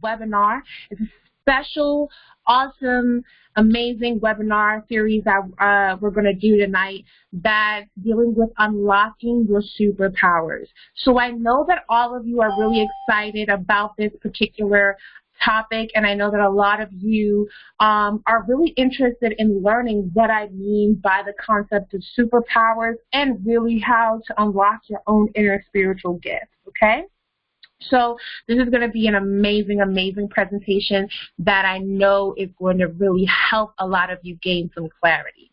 webinar. It's a special, awesome, amazing webinar series that we're going to do tonight that's dealing with unlocking your superpowers. So I know that all of you are really excited about this particular topic, and I know that a lot of you are really interested in learning what I mean by the concept of superpowers and really how to unlock your own inner spiritual gifts, okay? So this is going to be an amazing, amazing presentation that I know is going to really help a lot of you gain some clarity.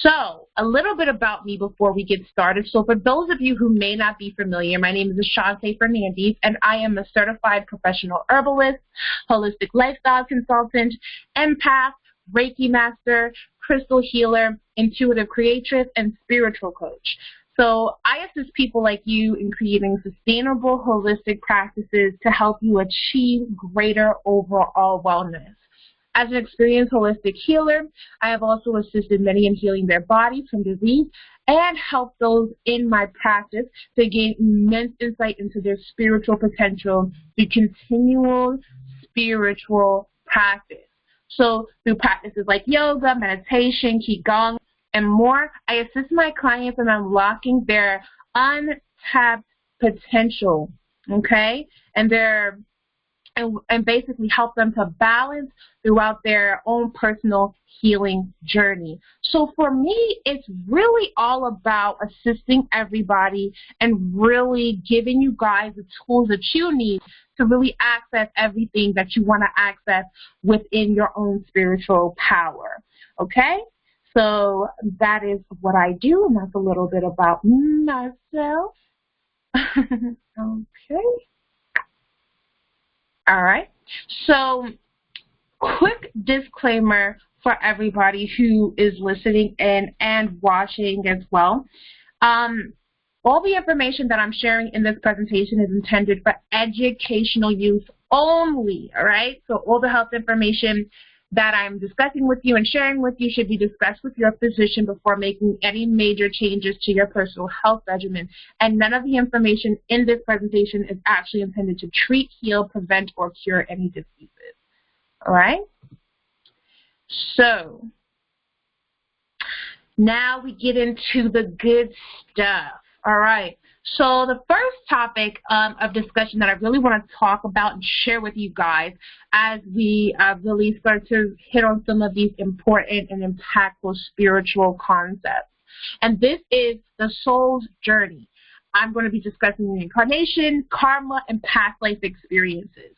So a little bit about me before we get started. So for those of you who may not be familiar, my name is Ashante Fernandes, and I am a certified professional herbalist, holistic lifestyle consultant, empath, Reiki master, crystal healer, intuitive creatress, and spiritual coach. So I assist people like you in creating sustainable, holistic practices to help you achieve greater overall wellness. As an experienced holistic healer, I have also assisted many in healing their bodies from disease and helped those in my practice to gain immense insight into their spiritual potential through continual spiritual practice. So through practices like yoga, meditation, qigong, and more, I assist my clients in unlocking their untapped potential, okay? And basically help them to balance throughout their own personal healing journey. So for me, it's really all about assisting everybody and really giving you guys the tools that you need to really access everything that you want to access within your own spiritual power, okay? So that is what I do, and that's a little bit about myself. Okay. All right. So quick disclaimer for everybody who is listening and watching as well. All the information that I'm sharing in this presentation is intended for educational use only, all right? So all the health information that I'm discussing with you and sharing with you should be discussed with your physician before making any major changes to your personal health regimen. And none of the information in this presentation is actually intended to treat, heal, prevent, or cure any diseases. All right? So now we get into the good stuff. All right. So the first topic of discussion that I really want to talk about and share with you guys as we really start to hit on some of these important and impactful spiritual concepts. And this is the soul's journey. I'm going to be discussing reincarnation, karma, and past life experiences.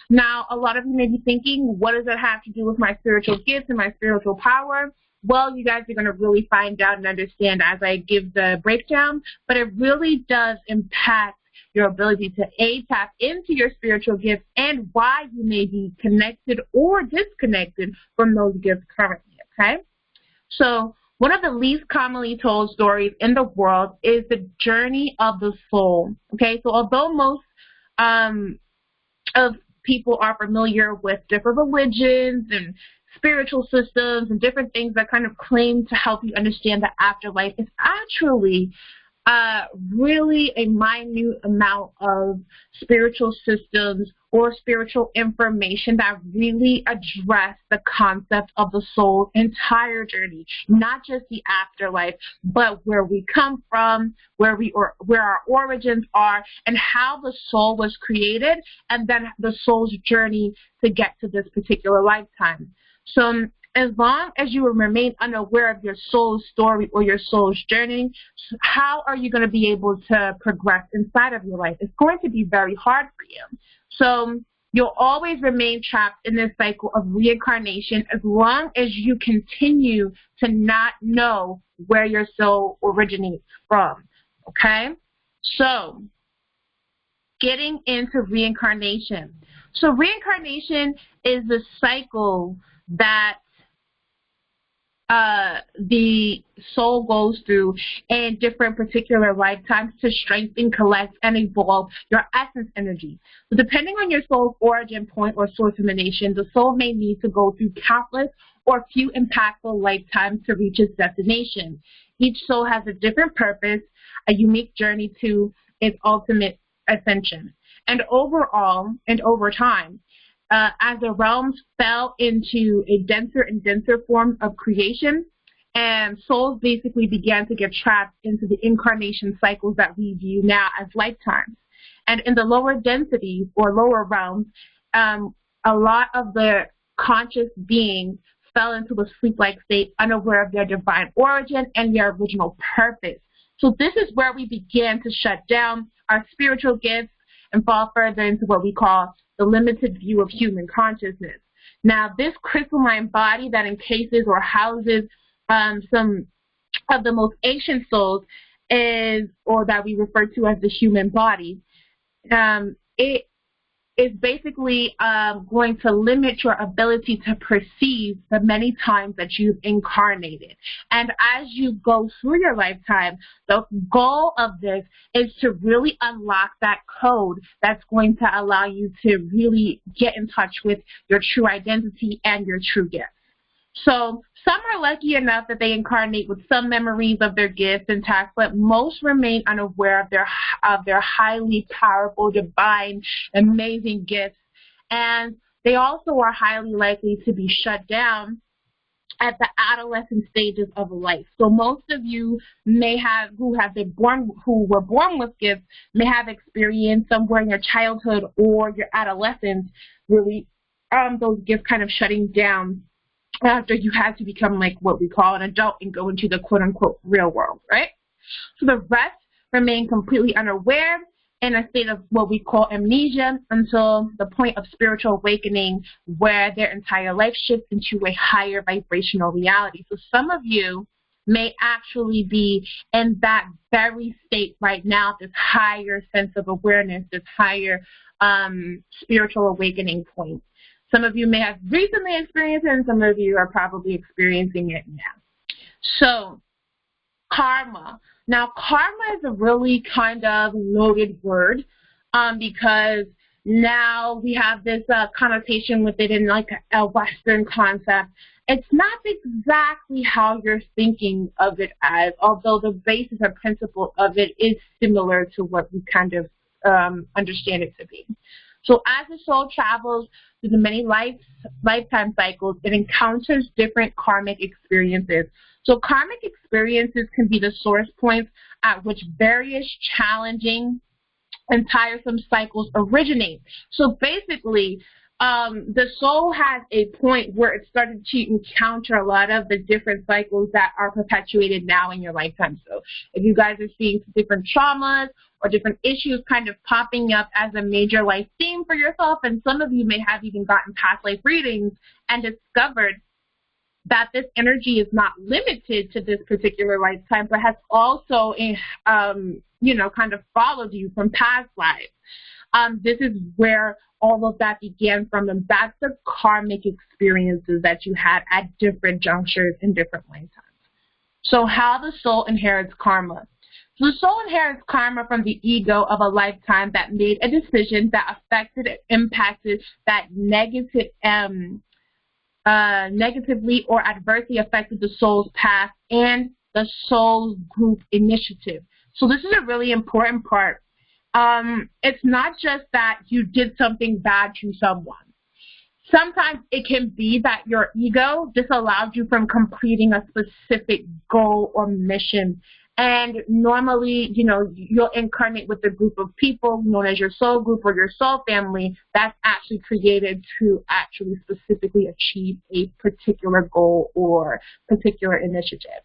Now, a lot of you may be thinking, what does that have to do with my spiritual gifts and my spiritual power? Well, you guys are going to really find out and understand as I give the breakdown, but it really does impact your ability to tap into your spiritual gifts and why you may be connected or disconnected from those gifts currently, okay? So one of the least commonly told stories in the world is the journey of the soul, okay? So although most of people are familiar with different religions and spiritual systems and different things that kind of claim to help you understand the afterlife, is actually really a minute amount of spiritual systems or spiritual information that really address the concept of the soul's entire journey, not just the afterlife, but where we come from, where our origins are, and how the soul was created, and then the soul's journey to get to this particular lifetime. So as long as you remain unaware of your soul's story or your soul's journey, how are you going to be able to progress inside of your life? It's going to be very hard for you. So you'll always remain trapped in this cycle of reincarnation as long as you continue to not know where your soul originates from, okay? So getting into reincarnation. So reincarnation is the cycle that the soul goes through in different particular lifetimes to strengthen, collect, and evolve your essence energy. So depending on your soul's origin point or source emanation, the soul may need to go through countless or few impactful lifetimes to reach its destination. Each soul has a different purpose, a unique journey to its ultimate ascension. And over time, as the realms fell into a denser and denser form of creation, and souls basically began to get trapped into the incarnation cycles that we view now as lifetimes. And in the lower densities or lower realms, a lot of the conscious beings fell into a sleep-like state, unaware of their divine origin and their original purpose. So this is where we began to shut down our spiritual gifts and fall further into what we call the limited view of human consciousness. Now, this crystalline body that encases or houses some of the most ancient souls or that we refer to as the human body, it is basically going to limit your ability to perceive the many times that you've incarnated. And as you go through your lifetime, the goal of this is to really unlock that code that's going to allow you to really get in touch with your true identity and your true gifts. So some are lucky enough that they incarnate with some memories of their gifts intact, but most remain unaware of their highly powerful, divine, amazing gifts. And they also are highly likely to be shut down at the adolescent stages of life. So most of you who were born with gifts may have experienced somewhere in your childhood or your adolescence really those gifts kind of shutting down after you had to become like what we call an adult and go into the quote-unquote real world, right? So the rest remain completely unaware in a state of what we call amnesia until the point of spiritual awakening where their entire life shifts into a higher vibrational reality. So some of you may actually be in that very state right now, this higher sense of awareness, this higher spiritual awakening point. Some of you may have recently experienced it, and some of you are probably experiencing it now. So, karma. Now, karma is a really kind of loaded word because now we have this connotation with it in like a Western concept. It's not exactly how you're thinking of it as, although the basis and principle of it is similar to what we kind of understand it to be. So as the soul travels through the many lifetime cycles, it encounters different karmic experiences. So karmic experiences can be the source points at which various challenging and tiresome cycles originate. So basically, the soul has a point where it started to encounter a lot of the different cycles that are perpetuated now in your lifetime. So if you guys are seeing different traumas or different issues kind of popping up as a major life theme for yourself, and some of you may have even gotten past life readings and discovered that this energy is not limited to this particular lifetime, but has also, kind of followed you from past lives. This is where all of that began from, and that's the karmic experiences that you had at different junctures in different lifetimes. So how the soul inherits karma. So the soul inherits karma from the ego of a lifetime that made a decision that affected and impacted that negatively or adversely affected the soul's past and the soul group initiative. So this is a really important part. It's not just that you did something bad to someone. Sometimes it can be that your ego disallowed you from completing a specific goal or mission. And normally, you'll incarnate with a group of people known as your soul group or your soul family that's actually created to actually specifically achieve a particular goal or particular initiative.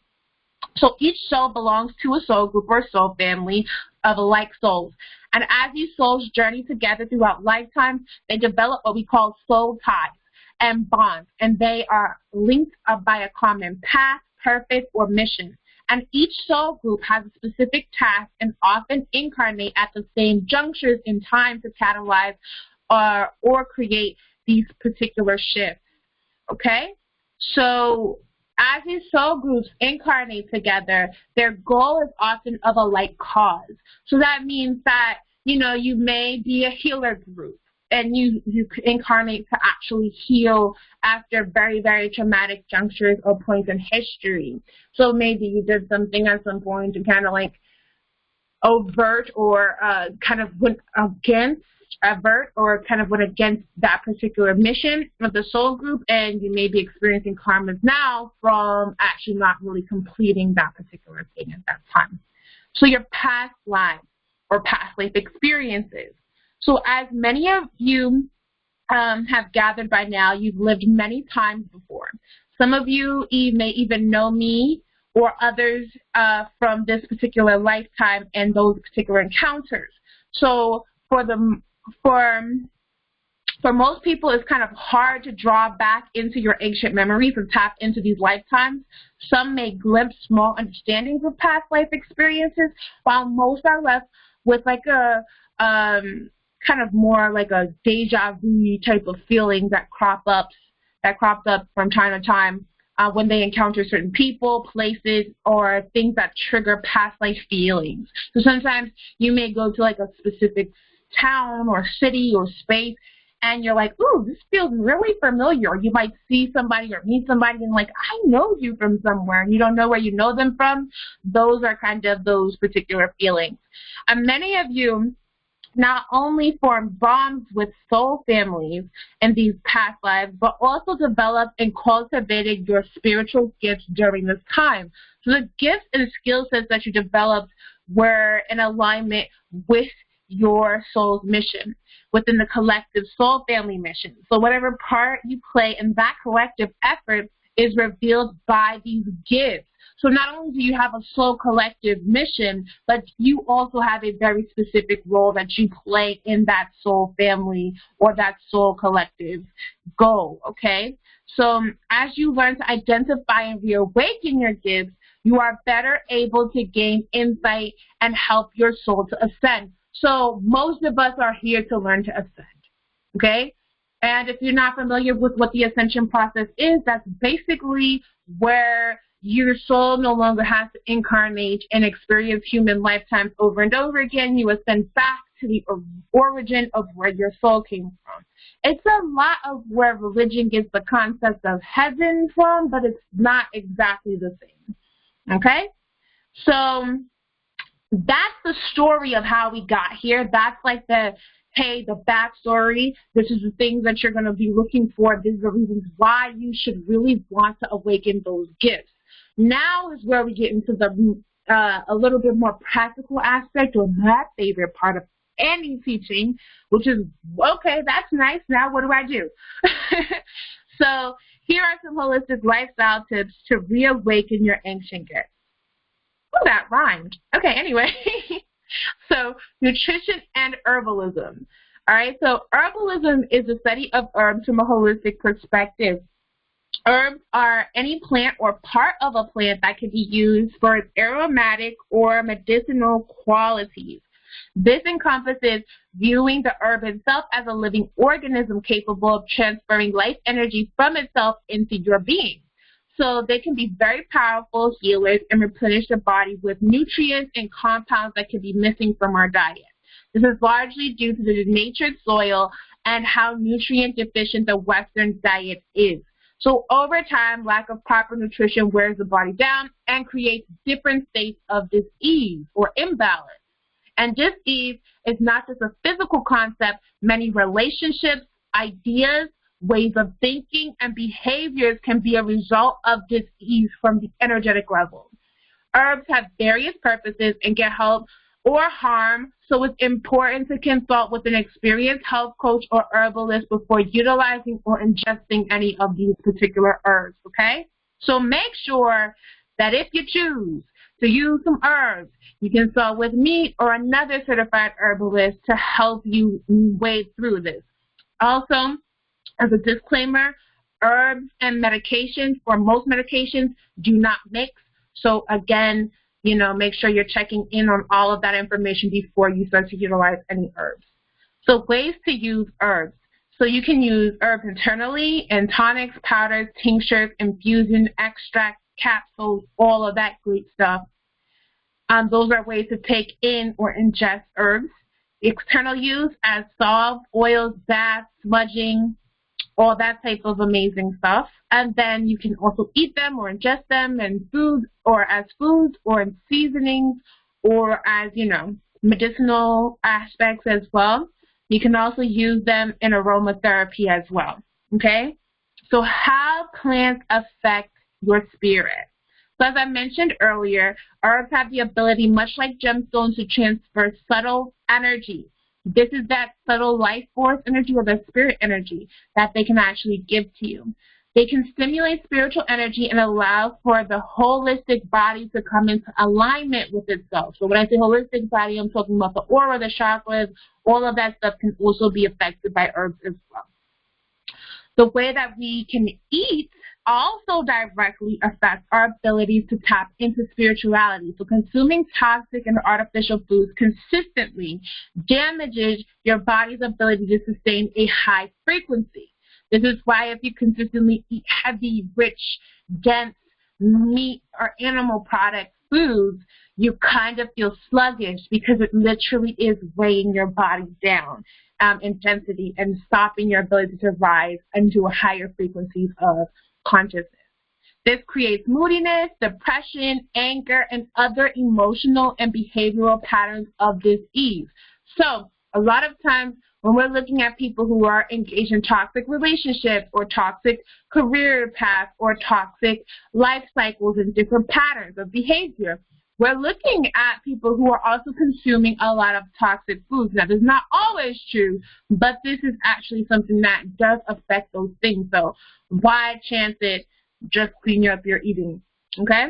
So each soul belongs to a soul group or soul family of like souls. And as these souls journey together throughout lifetimes, they develop what we call soul ties and bonds. And they are linked up by a common path, purpose, or mission. And each soul group has a specific task and often incarnate at the same junctures in time to catalyze or create these particular shifts. Okay? So as these soul groups incarnate together, their goal is often of a like cause. So that means that, you may be a healer group and you incarnate to actually heal after very, very traumatic junctures or points in history. So maybe you did something at some point to kind of like overt or kind of went against avert or kind of went against that particular mission of the soul group, and you may be experiencing karmas now from actually not really completing that particular thing at that time. So your past lives or past life experiences. So as many of you have gathered by now, you've lived many times before. Some of you may even know me or others from this particular lifetime and those particular encounters. So for most people, it's kind of hard to draw back into your ancient memories and tap into these lifetimes. Some may glimpse small understandings of past life experiences, while most are left with like a kind of more like a deja vu type of feeling that cropped up from time to time when they encounter certain people, places, or things that trigger past life feelings. So sometimes you may go to like a specific town or city or space, and you're like, ooh, this feels really familiar. Or you might see somebody or meet somebody and like, I know you from somewhere, and you don't know where you know them from. Those are kind of those particular feelings. And many of you not only formed bonds with soul families in these past lives, but also developed and cultivated your spiritual gifts during this time. So the gifts and skill sets that you developed were in alignment with your soul's mission within the collective soul family mission. So whatever part you play in that collective effort is revealed by these gifts. So not only do you have a soul collective mission, but you also have a very specific role that you play in that soul family or that soul collective goal, okay? So as you learn to identify and reawaken your gifts, you are better able to gain insight and help your soul to ascend. So most of us are here to learn to ascend, okay? And if you're not familiar with what the ascension process is, that's basically where your soul no longer has to incarnate and experience human lifetimes over and over again. You ascend back to the origin of where your soul came from. It's a lot of where religion gets the concept of heaven from, but it's not exactly the same, okay? So that's the story of how we got here. That's like the backstory. This is the things that you're going to be looking for. These are the reasons why you should really want to awaken those gifts. Now is where we get into the a little bit more practical aspect, or my favorite part of any teaching, which is, okay, that's nice. Now what do I do? So here are some holistic lifestyle tips to reawaken your ancient gifts. Oh, that rhymed. Okay, anyway. So nutrition and herbalism. All right, so herbalism is the study of herbs from a holistic perspective. Herbs are any plant or part of a plant that can be used for its aromatic or medicinal qualities. This encompasses viewing the herb itself as a living organism capable of transferring life energy from itself into your being. So they can be very powerful healers and replenish the body with nutrients and compounds that can be missing from our diet. This is largely due to the denatured soil and how nutrient deficient the Western diet is. So over time, lack of proper nutrition wears the body down and creates different states of dis-ease or imbalance. And dis-ease is not just a physical concept. Many relationships, ideas, ways of thinking, and behaviors can be a result of dis-ease from the energetic level. Herbs have various purposes and can help or harm, so it's important to consult with an experienced health coach or herbalist before utilizing or ingesting any of these particular herbs, okay? So make sure that if you choose to use some herbs, you consult with me or another certified herbalist to help you wade through this. Also, as a disclaimer, herbs and medications, or most medications, do not mix. So again, you know, make sure you're checking in on all of that information before you start to utilize any herbs. So ways to use herbs. So you can use herbs internally in tonics, powders, tinctures, infusion, extract, capsules, all of that great stuff. Those are ways to take in or ingest herbs. External use as salve, oils, baths, smudging, all that type of amazing stuff. And then you can also eat them or ingest them in food, or as foods, or in seasonings, or as, you know, medicinal aspects as well. You can also use them in aromatherapy as well, okay? So how plants affect your spirit. So as I mentioned earlier, herbs have the ability, much like gemstones, to transfer subtle energy. This is that subtle life force energy or the spirit energy that they can actually give to you. They can stimulate spiritual energy and allow for the holistic body to come into alignment with itself. So when I say holistic body, I'm talking about the aura, the chakras, all of that stuff can also be affected by herbs as well. The way that we can eat also directly affects our ability to tap into spirituality. So consuming toxic and artificial foods consistently damages your body's ability to sustain a high frequency. This is why if you consistently eat heavy, rich, dense meat or animal product foods, you kind of feel sluggish because it literally is weighing your body down in density and stopping your ability to rise into a higher frequencies of consciousness. This creates moodiness, depression, anger, and other emotional and behavioral patterns of disease. So a lot of times when we're looking at people who are engaged in toxic relationships or toxic career paths or toxic life cycles and different patterns of behavior, we're looking at people who are also consuming a lot of toxic foods. Now, this is not always true, but this is actually something that does affect those things. So why chance it? Just clean up your eating, okay?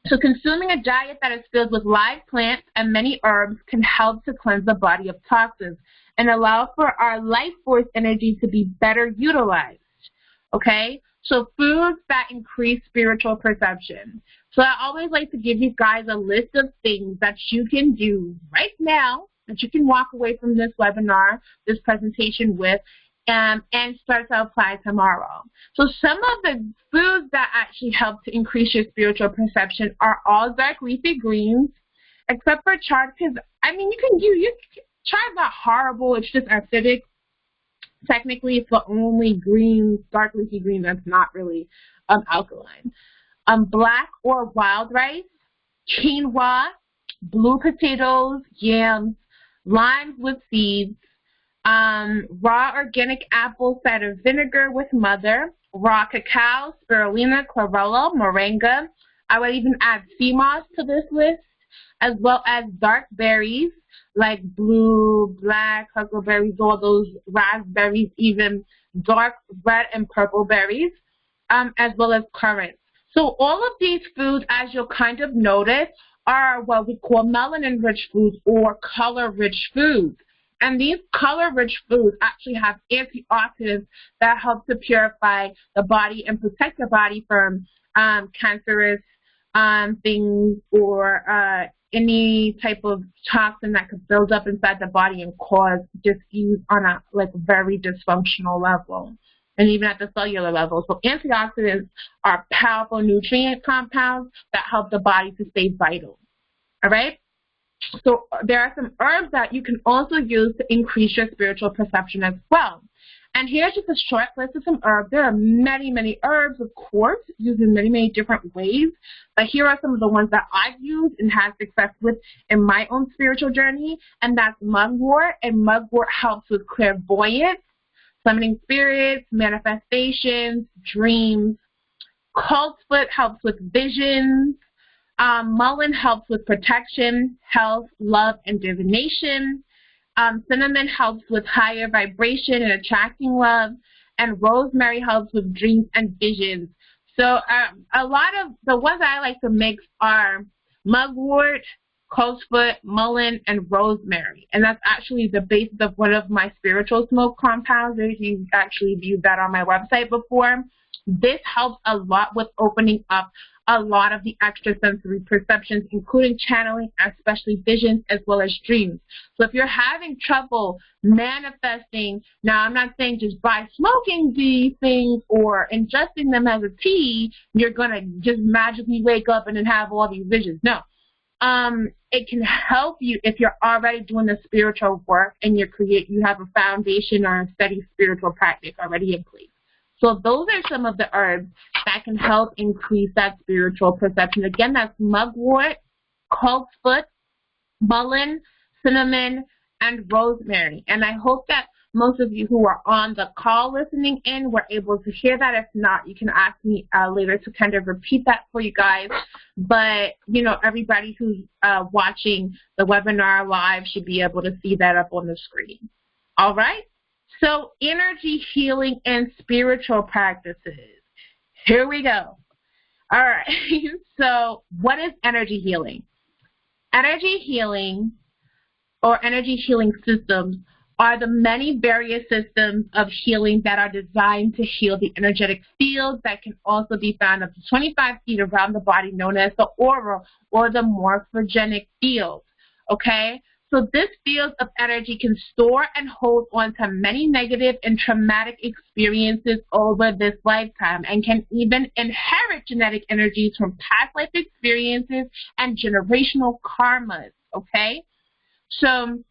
So consuming a diet that is filled with live plants and many herbs can help to cleanse the body of toxins and allow for our life force energy to be better utilized, okay? So foods that increase spiritual perception. So I always like to give you guys a list of things that you can do right now, that you can walk away from this webinar, this presentation with, and start to apply tomorrow. So some of the foods that actually help to increase your spiritual perception are all dark leafy greens, except for chard, because, I mean, chard's not horrible, it's just acidic. Technically, it's the only green, dark leafy green that's not really alkaline. Black or wild rice, quinoa, blue potatoes, yams, limes with seeds, raw organic apple cider vinegar with mother, raw cacao, spirulina, chlorella, moringa. I would even add sea moss to this list, as well as dark berries like blue, black, huckleberries, all those raspberries, even dark red and purple berries, as well as currants. So all of these foods, as you'll kind of notice, are what we call melanin-rich foods or color-rich foods. And these color-rich foods actually have antioxidants that help to purify the body and protect the body from cancerous things or any type of toxin that could build up inside the body and cause disease on a very dysfunctional level, and even at the cellular level. So antioxidants are powerful nutrient compounds that help the body to stay vital. All right? So there are some herbs that you can also use to increase your spiritual perception as well. And here's just a short list of some herbs. There are many, many herbs, of course, used in many, many different ways. But here are some of the ones that I've used and had success with in my own spiritual journey. And that's mugwort. And mugwort helps with clairvoyance, summoning spirits, manifestations, dreams. Coltsfoot helps with visions. Mullein helps with protection, health, love, and divination. Cinnamon helps with higher vibration and attracting love. And rosemary helps with dreams and visions. So a lot of the ones I like to mix are mugwort, coltsfoot, mullein, and rosemary. And that's actually the basis of one of my spiritual smoke compounds. You've actually viewed that on my website before. This helps a lot with opening up a lot of the extrasensory perceptions, including channeling, especially visions, as well as dreams. So if you're having trouble manifesting, now I'm not saying just by smoking these things or ingesting them as a tea, you're going to just magically wake up and then have all these visions. No. It can help you if you're already doing the spiritual work and you have a foundation or a steady spiritual practice already in place. So those are some of the herbs that can help increase that spiritual perception. Again, that's mugwort, coltsfoot, mullein, cinnamon, and Rosemary. And I hope that most of you who are on the call listening in were able to hear that. If not, you can ask me later to kind of repeat that for you guys. But, you know, everybody who's watching the webinar live should be able to see that up on the screen. All right? So energy healing and spiritual practices. Here we go. All right. So what is energy healing? Energy healing or energy healing systems are the many various systems of healing that are designed to heal the energetic fields that can also be found up to 25 feet around the body, known as the aura or the morphogenic field. Okay? So this field of energy can store and hold on to many negative and traumatic experiences over this lifetime and can even inherit genetic energies from past life experiences and generational karmas, okay? So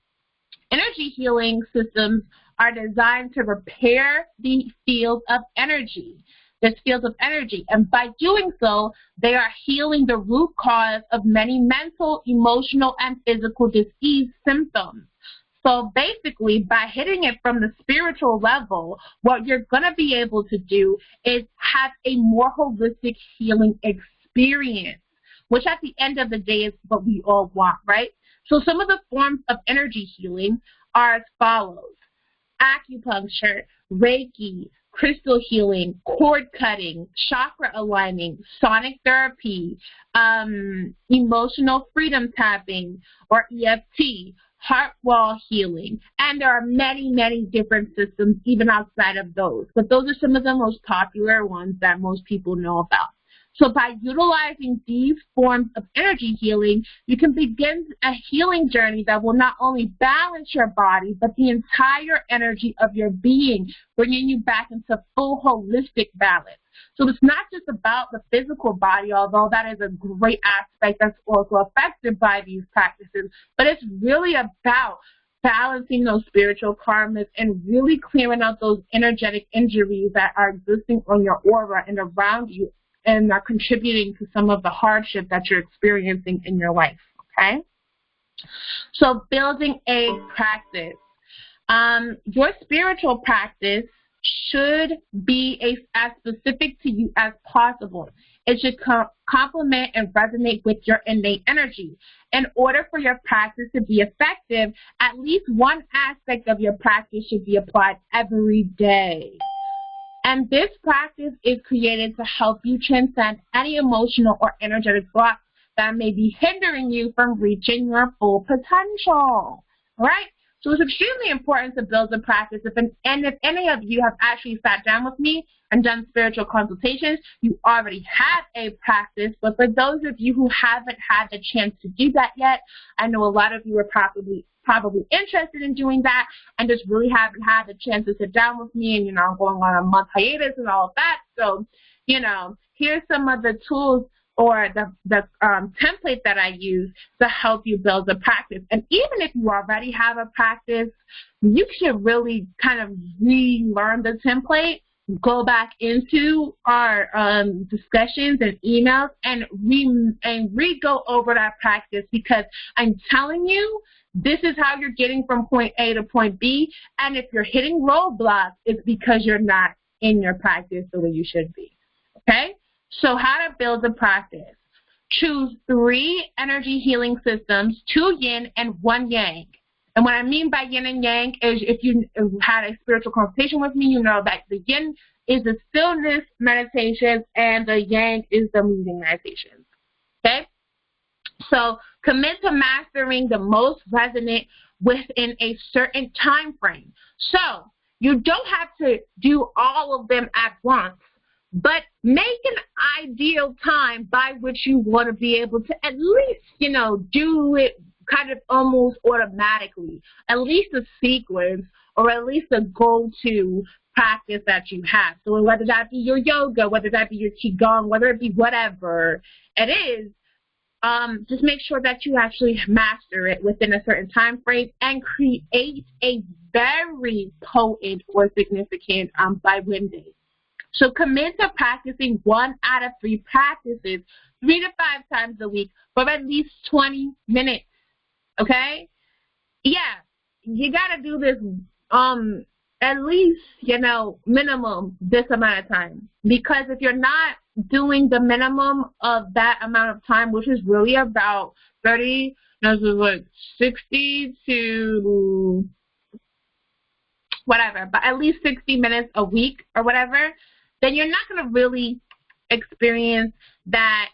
energy healing systems are designed to repair the field of energy. This field of energy, and by doing so, they are healing the root cause of many mental, emotional, and physical disease symptoms. So basically, by hitting it from the spiritual level, what you're going to be able to do is have a more holistic healing experience, which at the end of the day is what we all want, right? So some of the forms of energy healing are as follows: acupuncture, Reiki, crystal healing, cord cutting, chakra aligning, sonic therapy, emotional freedom tapping, or EFT, heart wall healing, and there are many, many different systems even outside of those. But those are some of the most popular ones that most people know about. So by utilizing these forms of energy healing, you can begin a healing journey that will not only balance your body, but the entire energy of your being, bringing you back into full holistic balance. So it's not just about the physical body, although that is a great aspect that's also affected by these practices, but it's really about balancing those spiritual karmas and really clearing out those energetic injuries that are existing on your aura and around you, and are contributing to some of the hardship that you're experiencing in your life, okay? So building a practice. Your spiritual practice should be as specific to you as possible. It should complement and resonate with your innate energy. In order for your practice to be effective, at least one aspect of your practice should be applied every day. And this practice is created to help you transcend any emotional or energetic blocks that may be hindering you from reaching your full potential, right? So it's extremely important to build a practice. If any of you have actually sat down with me and done spiritual consultations, you already have a practice. But for those of you who haven't had the chance to do that yet, I know a lot of you are probably interested in doing that and just really haven't had the chance to sit down with me, and, you know, I'm going on a month hiatus and all of that. So, you know, here's some of the tools or the template that I use to help you build a practice. And even if you already have a practice, you should really kind of relearn the template, go back into our discussions and emails and re-go over that practice, because I'm telling you, this is how you're getting from point A to point B, and if you're hitting roadblocks, it's because you're not in your practice the way you should be, okay? So how to build a practice. Choose 3 energy healing systems, 2 yin and 1 yang. And what I mean by yin and yang is, if you had a spiritual consultation with me, you know that the yin is the stillness meditations and the yang is the moving meditations, okay? So commit to mastering the most resonant within a certain time frame. So you don't have to do all of them at once, but make an ideal time by which you want to be able to at least, you know, do it kind of almost automatically, at least a sequence or at least a go-to practice that you have. So whether that be your yoga, whether that be your qigong, whether it be whatever it is, just make sure that you actually master it within a certain time frame and create a very potent or significant by-win date. So commit to practicing 1 out of 3 practices 3 to 5 times a week for at least 20 minutes, okay? Yeah, you got to do this at least, minimum this amount of time. Because if you're not doing the minimum of that amount of time, which is really about 30, no, this is like 60 to whatever, but at least 60 minutes a week or whatever, then you're not going to really experience that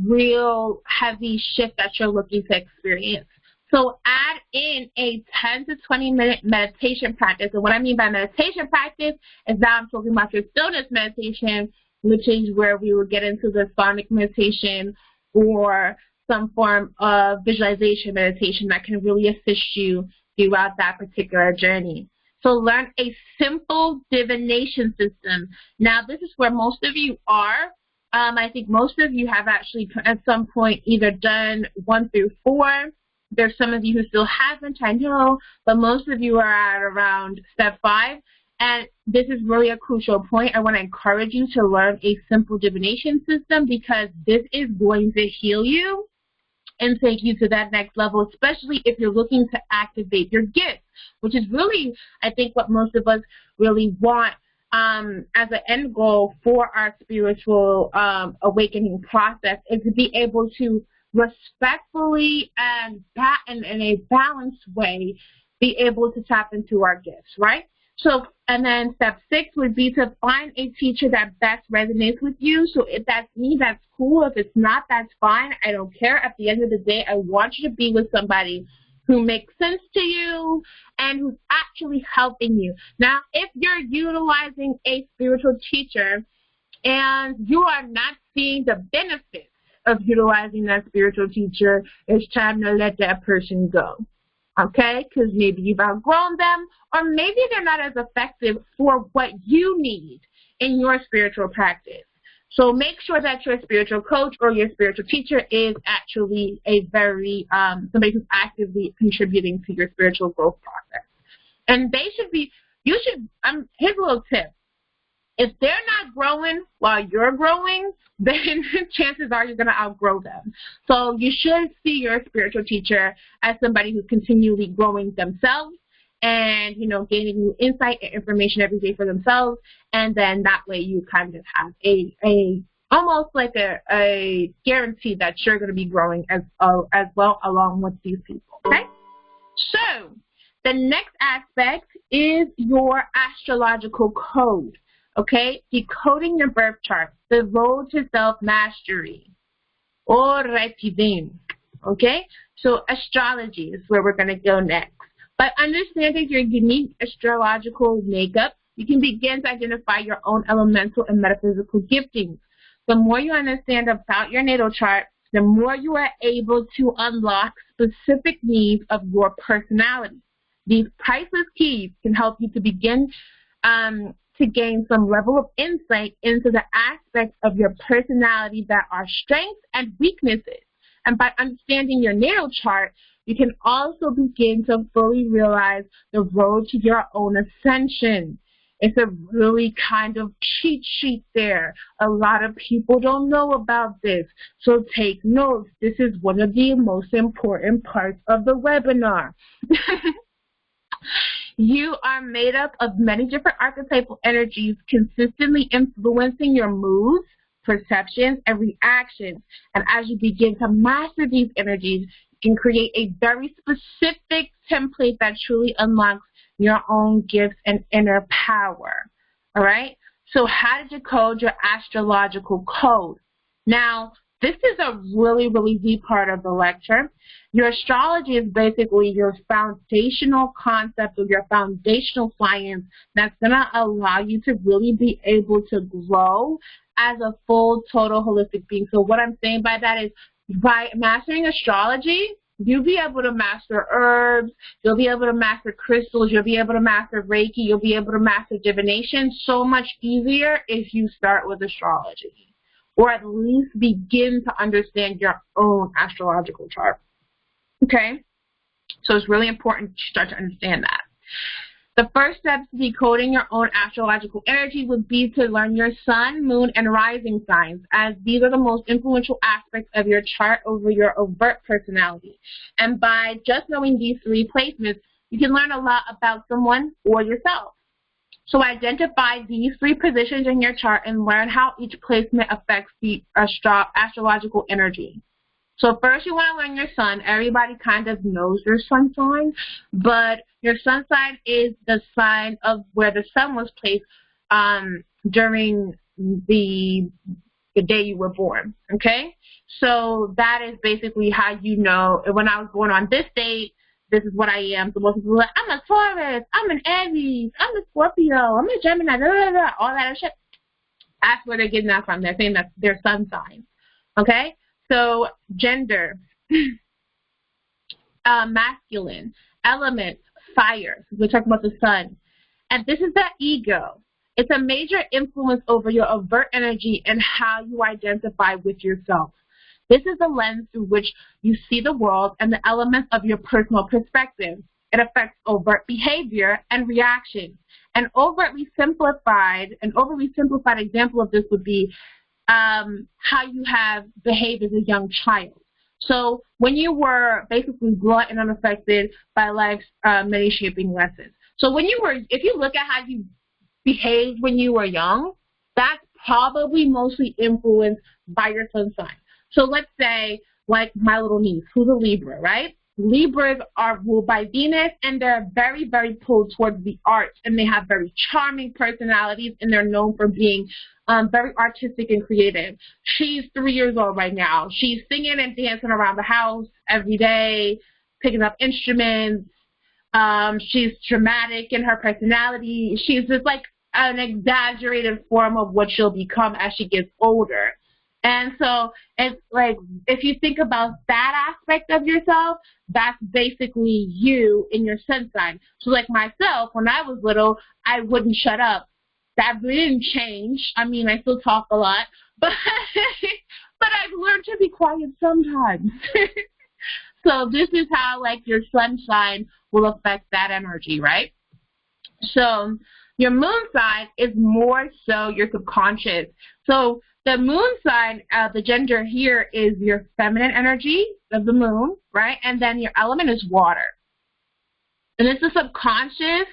real heavy shift that you're looking to experience. So add in a 10 to 20 minute meditation practice. And what I mean by meditation practice is that I'm talking about your stillness meditation, which is where we will get into the sonic meditation or some form of visualization meditation that can really assist you throughout that particular journey. So learn a simple divination system. Now, this is where most of you are. I think most of you have actually at some point either done 1 through 4. There's some of you who still haven't, I know, but most of you are at around step 5. And this is really a crucial point. I want to encourage you to learn a simple divination system because this is going to heal you and take you to that next level, especially if you're looking to activate your gifts, which is really, I think, what most of us really want as an end goal for our spiritual awakening process, is to be able to respectfully and in a balanced way be able to tap into our gifts, right? So, and then step 6 would be to find a teacher that best resonates with you. So if that's me, that's cool. If it's not, that's fine. I don't care. At the end of the day, I want you to be with somebody who makes sense to you and who's actually helping you. Now, if you're utilizing a spiritual teacher and you are not seeing the benefits of utilizing that spiritual teacher, it's time to let that person go. Okay, because maybe you've outgrown them, or maybe they're not as effective for what you need in your spiritual practice. So make sure that your spiritual coach or your spiritual teacher is actually a very, somebody who's actively contributing to your spiritual growth process. And they should be, here's a little tip. If they're not growing while you're growing, then chances are you're going to outgrow them. So you should see your spiritual teacher as somebody who's continually growing themselves and, gaining new insight and information every day for themselves. And then that way you kind of have a almost like a guarantee that you're going to be growing as well along with these people. Okay? So the next aspect is your astrological code. Okay, decoding your birth chart, the road to self-mastery. Alrighty then. Okay, so astrology is where we're going to go next. By understanding your unique astrological makeup, you can begin to identify your own elemental and metaphysical giftings. The more you understand about your natal chart, the more you are able to unlock specific needs of your personality. These priceless keys can help you to begin to gain some level of insight into the aspects of your personality that are strengths and weaknesses. And by understanding your natal chart, you can also begin to fully realize the road to your own ascension. It's a really kind of cheat sheet there. A lot of people don't know about this, so take notes. This is one of the most important parts of the webinar. You are made up of many different archetypal energies consistently influencing your moods, perceptions, and reactions. And as you begin to master these energies, you can create a very specific template that truly unlocks your own gifts and inner power. All right? So how to decode your astrological code. Now, this is a really, really deep part of the lecture. Your astrology is basically your foundational concept of your foundational science that's going to allow you to really be able to grow as a full, total, holistic being. So what I'm saying by that is by mastering astrology, you'll be able to master herbs, you'll be able to master crystals, you'll be able to master Reiki, you'll be able to master divination so much easier if you start with astrology. Or at least begin to understand your own astrological chart. Okay? So it's really important to start to understand that. The first step to decoding your own astrological energy would be to learn your sun, moon, and rising signs, as these are the most influential aspects of your chart over your overt personality. And by just knowing these 3 placements, you can learn a lot about someone or yourself. So identify these 3 positions in your chart and learn how each placement affects the astrological energy. So first you want to learn your sun. Everybody kind of knows their sun sign, but your sun sign is the sign of where the sun was placed during the day you were born, okay? So that is basically how you know, when I was born on this date, this is what I am. So most people are like, I'm a Taurus, I'm an Aries, I'm a Scorpio, I'm a Gemini, blah, blah, blah, all that shit. That's where they're getting that from. They're saying that's their sun sign, okay? So gender, masculine, element, fire. We're talking about the sun. And this is the ego. It's a major influence over your overt energy and how you identify with yourself. This is the lens through which you see the world and the elements of your personal perspective. It affects overt behavior and reaction. An overly simplified example of this would be how you have behaved as a young child. So when you were basically brought and unaffected by life's many shaping lessons. So if you look at how you behaved when you were young, that's probably mostly influenced by your sun sign. So let's say, like my little niece, who's a Libra, right? Libras are ruled by Venus, and they're very, very pulled towards the arts, and they have very charming personalities, and they're known for being very artistic and creative. She's 3 years old right now. She's singing and dancing around the house every day, picking up instruments. She's dramatic in her personality. She's just like an exaggerated form of what she'll become as she gets older. And so it's like, if you think about that aspect of yourself, that's basically you in your sun sign. So like myself, when I was little, I wouldn't shut up. That didn't change. I mean, I still talk a lot, but I've learned to be quiet sometimes. So this is how like your sun sign will affect that energy, right? So your moon sign is more so your subconscious. So the moon sign, the gender here is your feminine energy of the moon, right? And then your element is water. And it's the subconscious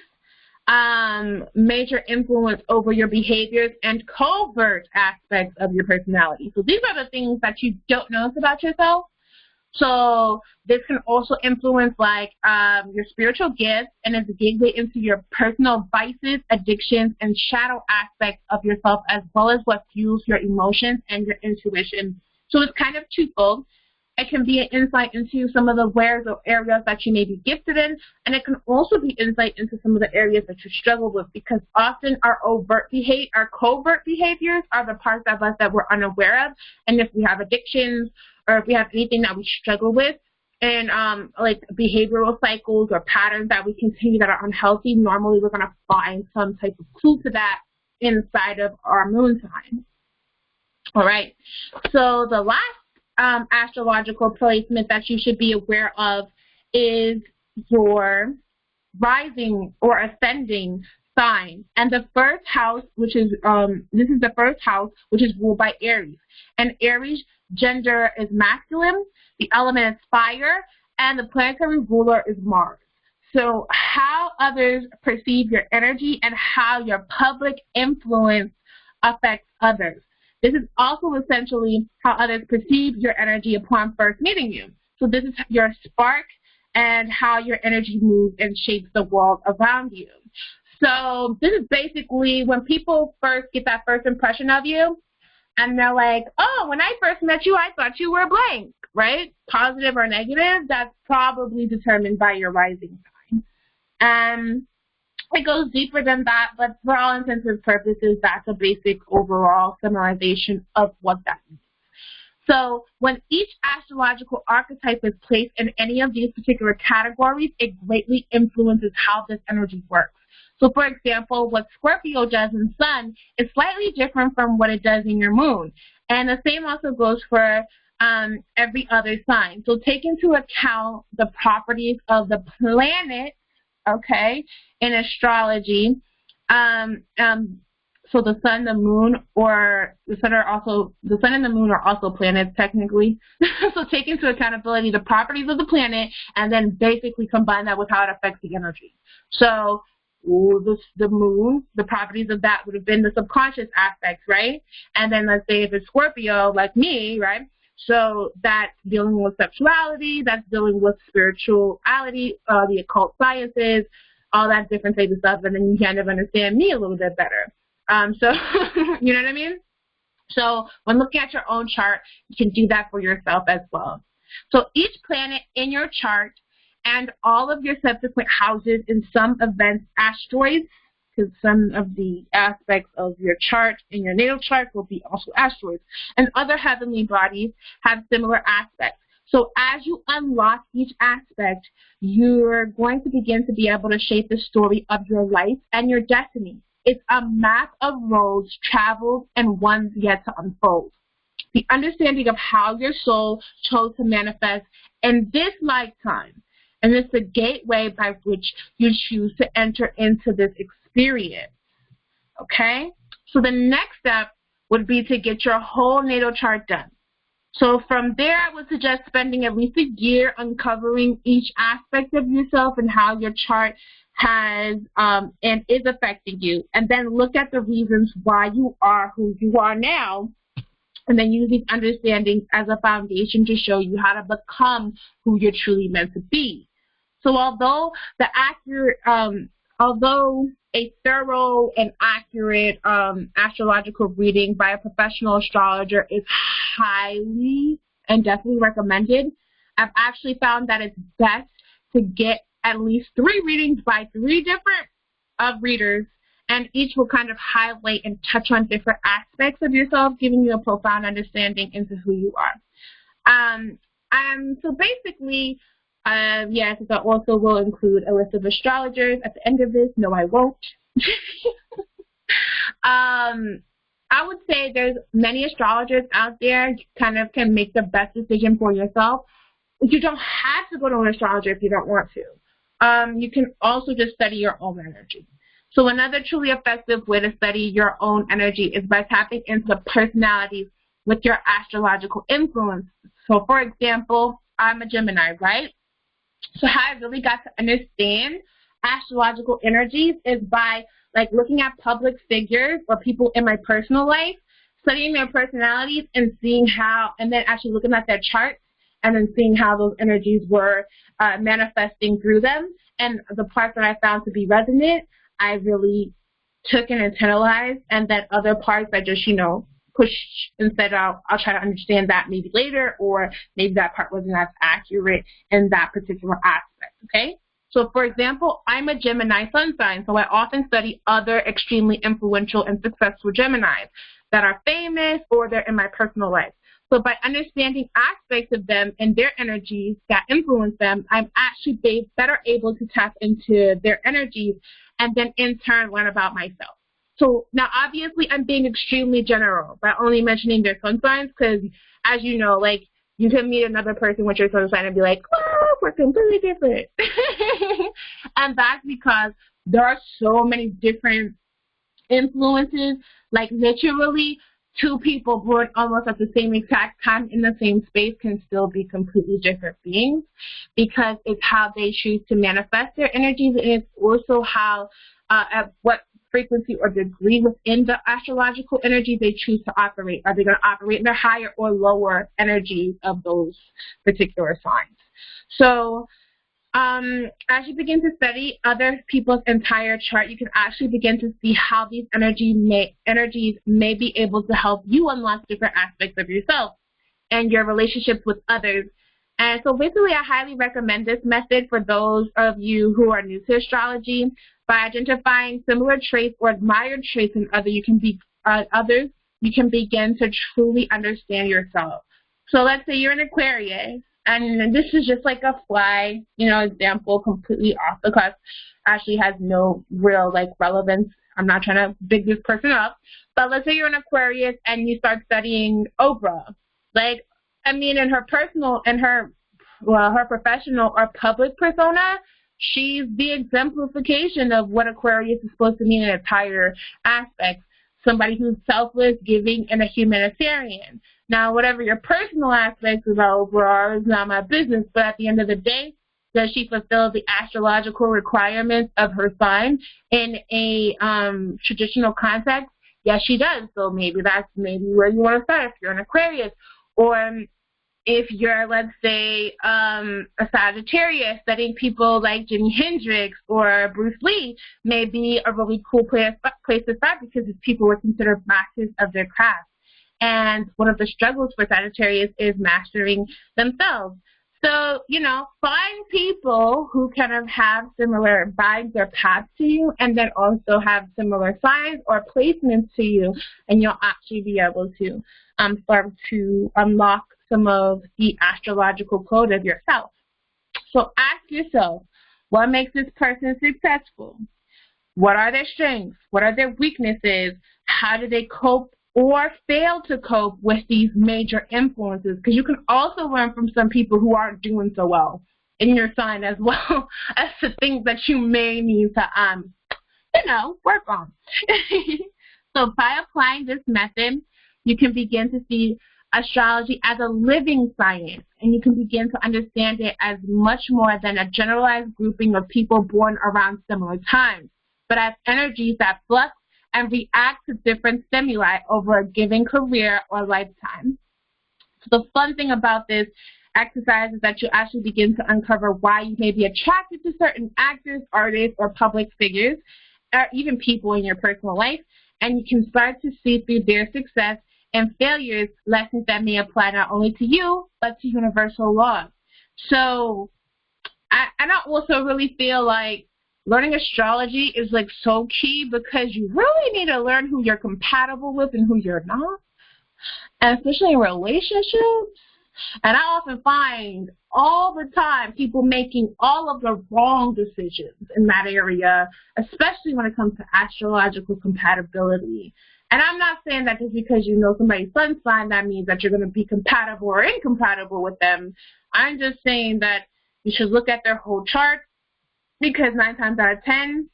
major influence over your behaviors and covert aspects of your personality. So these are the things that you don't notice about yourself. So this can also influence like your spiritual gifts, and it's a gateway into your personal vices, addictions, and shadow aspects of yourself, as well as what fuels your emotions and your intuition. So it's kind of twofold. It can be an insight into some of the wares or areas that you may be gifted in, and it can also be insight into some of the areas that you struggle with, because often our covert behaviors are the parts of us that we're unaware of. And if we have addictions, or if we have anything that we struggle with, and like behavioral cycles or patterns that we continue that are unhealthy, normally we're going to find some type of clue to that inside of our moon sign. All right. So the last astrological placement that you should be aware of is your rising or ascending sign. And the first house, which is this is the first house, which is ruled by Aries. And Aries gender is masculine, the element is fire, and the planetary ruler is Mars. So how others perceive your energy and how your public influence affects others. This is also essentially how others perceive your energy upon first meeting you. So this is your spark and how your energy moves and shapes the world around you. So this is basically when people first get that first impression of you, and they're like, oh, when I first met you, I thought you were blank, right? Positive or negative, that's probably determined by your rising sign. And it goes deeper than that, but for all intents and purposes, that's a basic overall summarization of what that means. So when each astrological archetype is placed in any of these particular categories, it greatly influences how this energy works. So for example, what Scorpio does in Sun is slightly different from what it does in your moon. And the same also goes for every other sign. So take into account the properties of the planet, okay, in astrology. So the sun, the moon, or the sun and the moon are also planets technically. So take into accountability the properties of the planet and then basically combine that with how it affects the energy. So the moon, the properties of that would have been the subconscious aspects, right? And then let's say if it's Scorpio, like me, right? So that's dealing with sexuality, that's dealing with spirituality, the occult sciences, all that different type of stuff, and then you kind of understand me a little bit better. So, you know what I mean? So when looking at your own chart, you can do that for yourself as well. So each planet in your chart and all of your subsequent houses in some events, asteroids, because some of the aspects of your chart in your natal chart will be also asteroids, and other heavenly bodies have similar aspects. So as you unlock each aspect, you're going to begin to be able to shape the story of your life and your destiny. It's a map of roads traveled and ones yet to unfold. The understanding of how your soul chose to manifest in this lifetime. And it's the gateway by which you choose to enter into this experience. Okay? So the next step would be to get your whole natal chart done. So from there, I would suggest spending at least a year uncovering each aspect of yourself and how your chart has and is affecting you. And then look at the reasons why you are who you are now. And then use these understandings as a foundation to show you how to become who you're truly meant to be. So although a thorough and accurate astrological reading by a professional astrologer is highly and definitely recommended, I've actually found that it's best to get at least 3 readings by 3 different readers, and each will kind of highlight and touch on different aspects of yourself, giving you a profound understanding into who you are. So basically, yes, I also will include a list of astrologers at the end of this. No, I won't. I would say there's many astrologers out there. You kind of can make the best decision for yourself. You don't have to go to an astrologer if you don't want to. You can also just study your own energy. So another truly effective way to study your own energy is by tapping into the personalities with your astrological influence. So for example, I'm a Gemini, right? So how I really got to understand astrological energies is by looking at public figures or people in my personal life, studying their personalities and seeing how, and then actually looking at their charts and then seeing how those energies were manifesting through them. And the parts that I found to be resonant, I really took and internalized, and then other parts I just, pushed and said, I'll try to understand that maybe later, or maybe that part wasn't as accurate in that particular aspect, okay? So, for example, I'm a Gemini sun sign, so I often study other extremely influential and successful Geminis that are famous or they're in my personal life. So by understanding aspects of them and their energies that influence them, I'm actually better able to tap into their energies and then in turn learn about myself. So now obviously I'm being extremely general by only mentioning their sun signs because, as you know, you can meet another person with your sun sign and be like, oh, we're completely different. And that's because there are so many different influences, literally 2 people born almost at the same exact time in the same space can still be completely different beings, because it's how they choose to manifest their energies, and it's also how, at what frequency or degree within the astrological energy they choose to operate. Are they going to operate in the higher or lower energies of those particular signs? So as you begin to study other people's entire chart, you can actually begin to see how these energies may be able to help you unlock different aspects of yourself and your relationships with others. And so basically, I highly recommend this method for those of you who are new to astrology. By identifying similar traits or admired traits in others, you can begin to truly understand yourself. So let's say you're an Aquarius, and this is just like a fly, example, completely off the cuff, actually has no real, relevance. I'm not trying to big this person up, but let's say you're an Aquarius and you start studying Oprah. In her personal and her professional or public persona, she's the exemplification of what Aquarius is supposed to mean in its higher aspects. somebody who's selfless, giving, and a humanitarian. Now, whatever your personal aspects of overall is not my business, but at the end of the day, does she fulfill the astrological requirements of her sign in a traditional context? Yes, she does. So maybe that's where you want to start if you're an Aquarius. Or if you're, let's say, a Sagittarius, studying people like Jimi Hendrix or Bruce Lee may be a really cool place to start, because these people were considered masters of their craft. And one of the struggles for Sagittarius is mastering themselves. So, find people who kind of have similar vibes or paths to you, and then also have similar signs or placements to you, and you'll actually be able to start to unlock some of the astrological code of yourself. So ask yourself, what makes this person successful? What are their strengths? What are their weaknesses? How do they cope or fail to cope with these major influences? Because you can also learn from some people who aren't doing so well in your sign, as well as the things that you may need to, work on. So by applying this method, you can begin to see astrology as a living science, and you can begin to understand it as much more than a generalized grouping of people born around similar times, but as energies that flux and react to different stimuli over a given career or lifetime. So the fun thing about this exercise is that you actually begin to uncover why you may be attracted to certain actors, artists, or public figures, or even people in your personal life, and you can start to see through their success and failures lessons that may apply not only to you, but to universal laws. So I also really feel like learning astrology is like so key, because you really need to learn who you're compatible with and who you're not, and especially in relationships. And I often find all the time people making all of the wrong decisions in that area, especially when it comes to astrological compatibility. And I'm not saying that just because you know somebody's sun sign, that means that you're going to be compatible or incompatible with them. I'm just saying that you should look at their whole chart, because 9 times out of 10,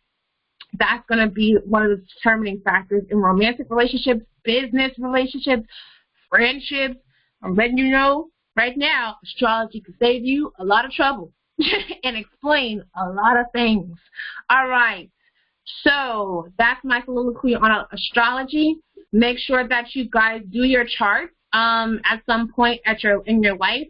that's going to be one of the determining factors in romantic relationships, business relationships, friendships. I'm letting you know right now, astrology can save you a lot of trouble and explain a lot of things. All right. So that's my soliloquy on astrology. Make sure that you guys do your charts at some point in your life.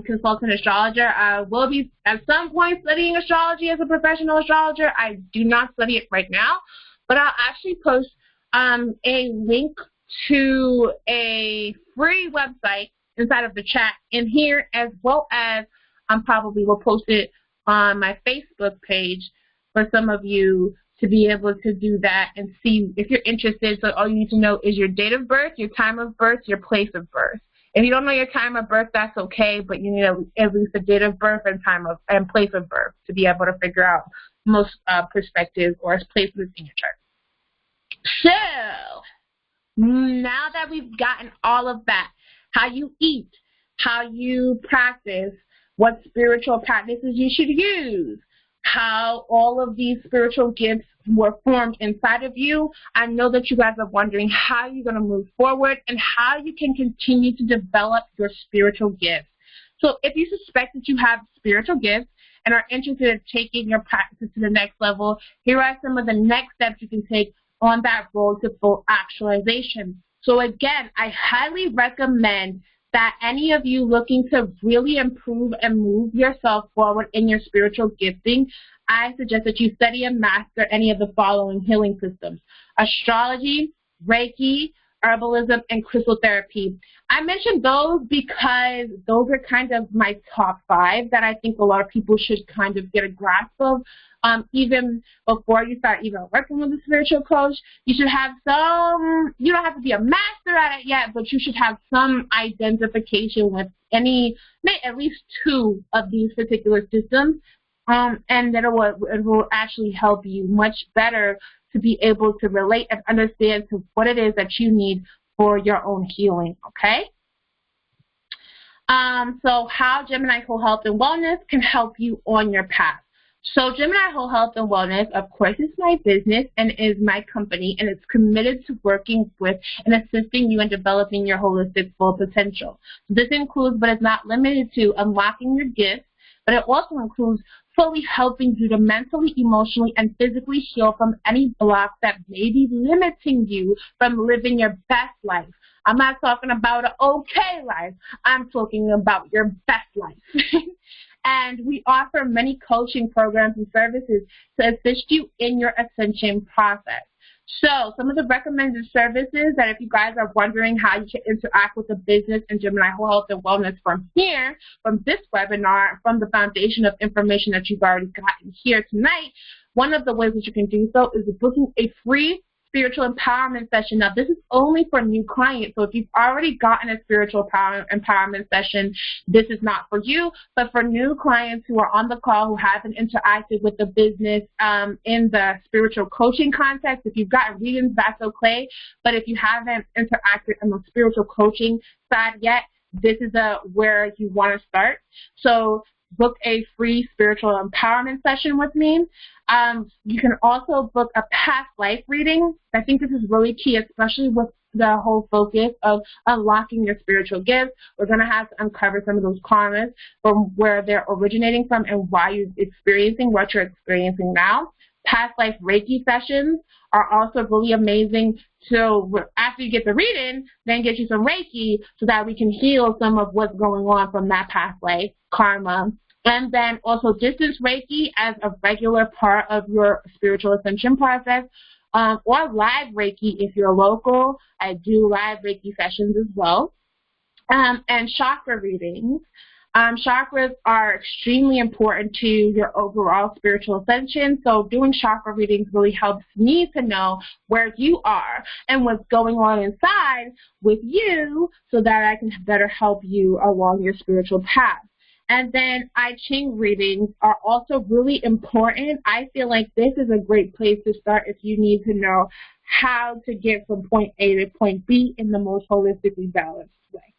Consultant astrologer will be at some point studying astrology as a professional astrologer. I do not study it right now, but I'll actually post a link to a free website inside of the chat in here, as well as probably will post it on my Facebook page for some of you to be able to do that and see if you're interested. So all you need to know is your date of birth, your time of birth, your place of birth. If you don't know your time of birth, that's okay, but you need at least the date of birth and place of birth to be able to figure out most perspectives or placements in your chart. So now that we've gotten all of that, how you eat, how you practice, what spiritual practices you should use, how all of these spiritual gifts were formed inside of you, I know that you guys are wondering how you're going to move forward and how you can continue to develop your spiritual gifts. So if you suspect that you have spiritual gifts and are interested in taking your practices to the next level, here are some of the next steps you can take on that road to full actualization. So again, I highly recommend that any of you looking to really improve and move yourself forward in your spiritual gifting, I suggest that you study and master any of the following healing systems: astrology, Reiki, herbalism, and crystal therapy. I mentioned those because those are kind of my top 5 that I think a lot of people should kind of get a grasp of. Even before you start even working with a spiritual coach, you should have some, you don't have to be a master at it yet, but you should have some identification with at least 2 of these particular systems, and that it will actually help you much better to be able to relate and understand to what it is that you need for your own healing, okay? So how Gemini Health and Wellness can help you on your path. So Gemini Whole Health and Wellness, of course, is my business and is my company, and it's committed to working with and assisting you in developing your holistic full potential. This includes, but is not limited to, unlocking your gifts, but it also includes fully helping you to mentally, emotionally, and physically heal from any blocks that may be limiting you from living your best life. I'm not talking about an okay life. I'm talking about your best life. And we offer many coaching programs and services to assist you in your ascension process. So some of the recommended services that if you guys are wondering how you can interact with the business and Gemini Whole Health and Wellness from here, from this webinar, from the foundation of information that you've already gotten here tonight, one of the ways that you can do so is booking a free spiritual empowerment session. Now, this is only for new clients, so if you've already gotten a spiritual empowerment session, this is not for you, but for new clients who are on the call who haven't interacted with the business in the spiritual coaching context, if you've gotten readings, that's okay, but if you haven't interacted in the spiritual coaching side yet, this is where you want to start. So book a free spiritual empowerment session with me. You can also book a past life reading. I think this is really key, especially with the whole focus of unlocking your spiritual gifts. We're going to have to uncover some of those karmas from where they're originating from and why you're experiencing what you're experiencing now. Past life Reiki sessions are also really amazing. So after you get the reading, then get you some Reiki so that we can heal some of what's going on from that past life karma. And then also distance Reiki as a regular part of your spiritual ascension process, or live Reiki if you're local. I do live Reiki sessions as well. And chakra readings. Chakras are extremely important to your overall spiritual ascension, so doing chakra readings really helps me to know where you are and what's going on inside with you so that I can better help you along your spiritual path. And then I Ching readings are also really important. I feel like this is a great place to start if you need to know how to get from point A to point B in the most holistically balanced way.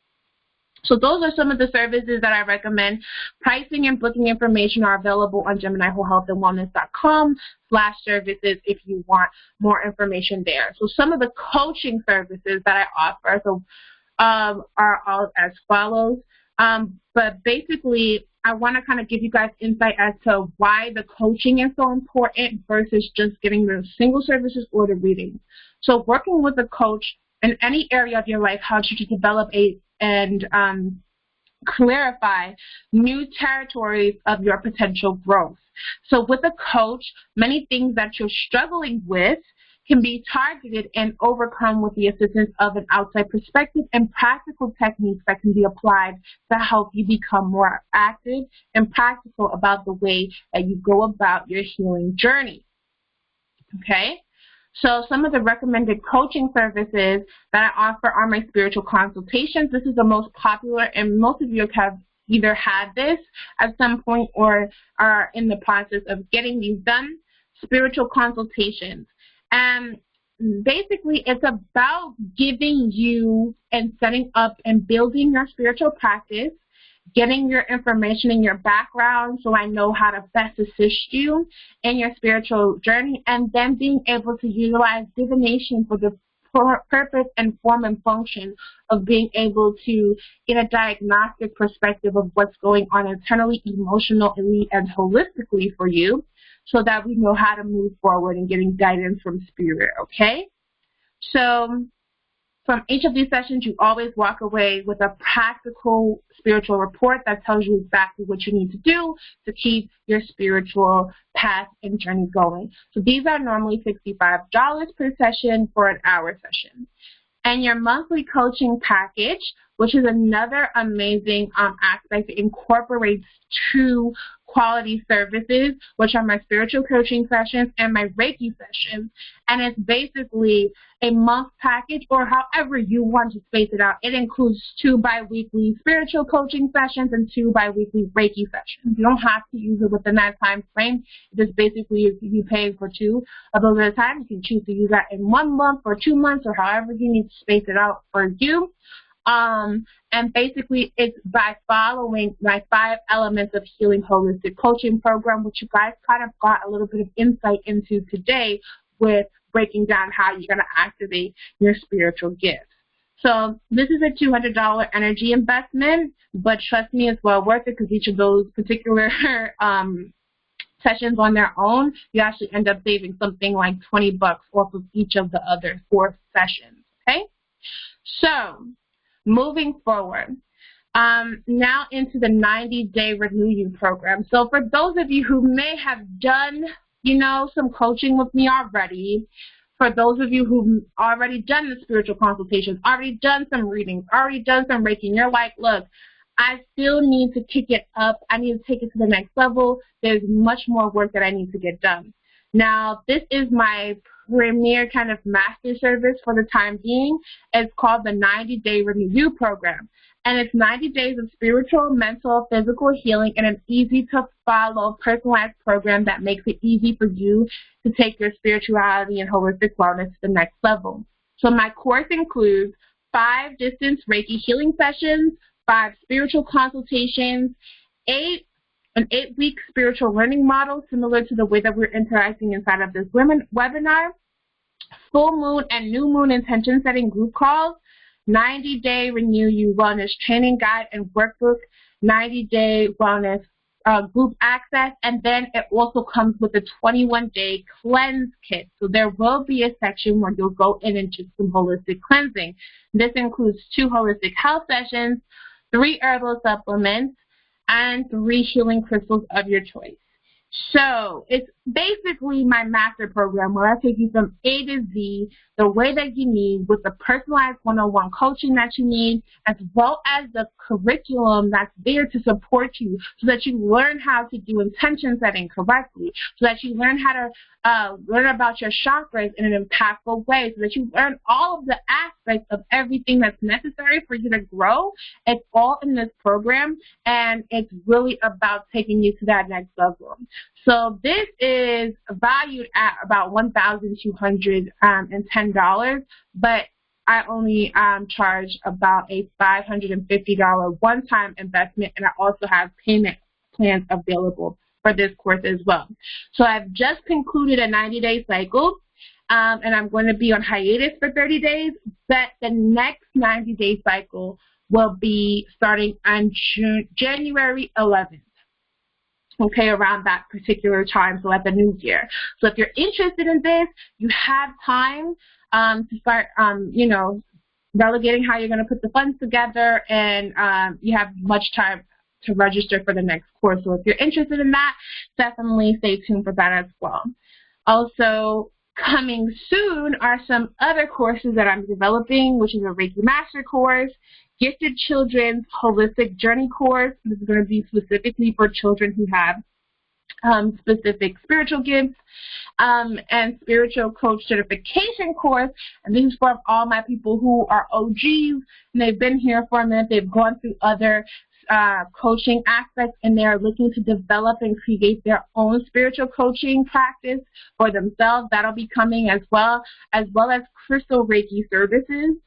So those are some of the services that I recommend. Pricing and booking information are available on GeminiWholeHealthAndWellness.com/services if you want more information there. So some of the coaching services that I offer are all as follows. But basically, I want to kind of give you guys insight as to why the coaching is so important versus just getting the single services or the readings. So working with a coach in any area of your life helps you to develop and clarify new territories of your potential growth. So with a coach, many things that you're struggling with can be targeted and overcome with the assistance of an outside perspective and practical techniques that can be applied to help you become more active and practical about the way that you go about your healing journey. Okay? So some of the recommended coaching services that I offer are my spiritual consultations. This is the most popular, and most of you have either had this at some point or are in the process of getting these done. Spiritual consultations. And basically, it's about giving you and setting up and building your spiritual practice, getting your information and your background so I know how to best assist you in your spiritual journey, and then being able to utilize divination for the purpose and form and function of being able to get a diagnostic perspective of what's going on internally, emotionally, and holistically for you, so that we know how to move forward and getting guidance from spirit, okay? So from each of these sessions, you always walk away with a practical spiritual report that tells you exactly what you need to do to keep your spiritual path and journey going. So these are normally $65 per session for an hour session. And your monthly coaching package, which is another amazing aspect, incorporates 2 quality services, which are my spiritual coaching sessions and my Reiki sessions. And it's basically a month package, or however you want to space it out. It includes 2 bi-weekly spiritual coaching sessions and 2 bi-weekly Reiki sessions. You don't have to use it within that time frame. Just basically, if you pay for 2 of those at a time, you can choose to use that in 1 month or 2 months or however you need to space it out for you. And basically, it's by following my 5 elements of healing holistic coaching program, which you guys kind of got a little bit of insight into today with breaking down how you're going to activate your spiritual gifts. So this is a $200 energy investment, but trust me, it's well worth it because each of those particular sessions on their own, you actually end up saving something like $20 off of each of the other 4 sessions, okay? So moving forward, now into the 90-day Renew You program. So for those of you who may have done, some coaching with me already, for those of you who've already done the spiritual consultations, already done some readings, already done some Reiki, and you're like, look, I still need to kick it up. I need to take it to the next level. There's much more work that I need to get done. Now, this is my premier kind of master service for the time being. It's called the 90-Day Renew You program. And it's 90 days of spiritual, mental, physical healing in an easy-to-follow, personalized program that makes it easy for you to take your spirituality and holistic wellness to the next level. So my course includes 5 distance Reiki healing sessions, 5 spiritual consultations, an 8-week spiritual learning model similar to the way that we're interacting inside of this webinar, full moon and new moon intention setting group calls, 90-day Renew You Wellness Training Guide and Workbook, 90-day Wellness Group Access, and then it also comes with a 21-day cleanse kit. So there will be a section where you'll go in and do some holistic cleansing. This includes 2 holistic health sessions, 3 herbal supplements, and 3 healing crystals of your choice. So it's basically my master program where I take you from A to Z the way that you need with the personalized one-on-one coaching that you need, as well as the curriculum that's there to support you so that you learn how to do intention setting correctly, so that you learn how to learn about your chakras in an impactful way, so that you learn all of the aspects of everything that's necessary for you to grow. It's all in this program, and it's really about taking you to that next level. So this is valued at about $1,210, but I only charge about a $550 one-time investment, and I also have payment plans available for this course as well. So I've just concluded a 90-day cycle, and I'm going to be on hiatus for 30 days, but the next 90-day cycle will be starting on January 11th. Okay, around that particular time, so at the new year. So if you're interested in this, you have time to start, delegating how you're going to put the funds together, and you have much time to register for the next course. So if you're interested in that, definitely stay tuned for that as well. Also, coming soon are some other courses that I'm developing, which is a Reiki Master course, Gifted Children's Holistic Journey course. This is going to be specifically for children who have specific spiritual gifts, and Spiritual Coach Certification course. And this is for all my people who are OGs, and they've been here for a minute. They've gone through other coaching aspects, and they're looking to develop and create their own spiritual coaching practice for themselves. That'll be coming as well as Crystal Reiki services.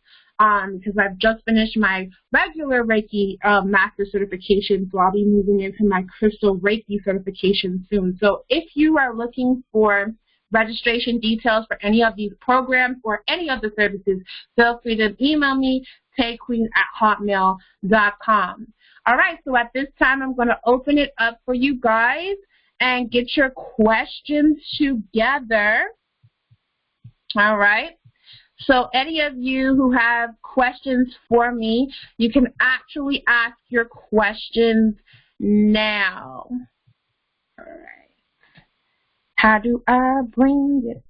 Because I've just finished my regular Reiki Master certification, so I'll be moving into my Crystal Reiki certification soon. So if you are looking for registration details for any of these programs or any of the services, feel free to email me, tayqueen@hotmail.com. All right, so at this time, I'm going to open it up for you guys and get your questions together. All right. So any of you who have questions for me, you can actually ask your questions now. All right. How do I bring it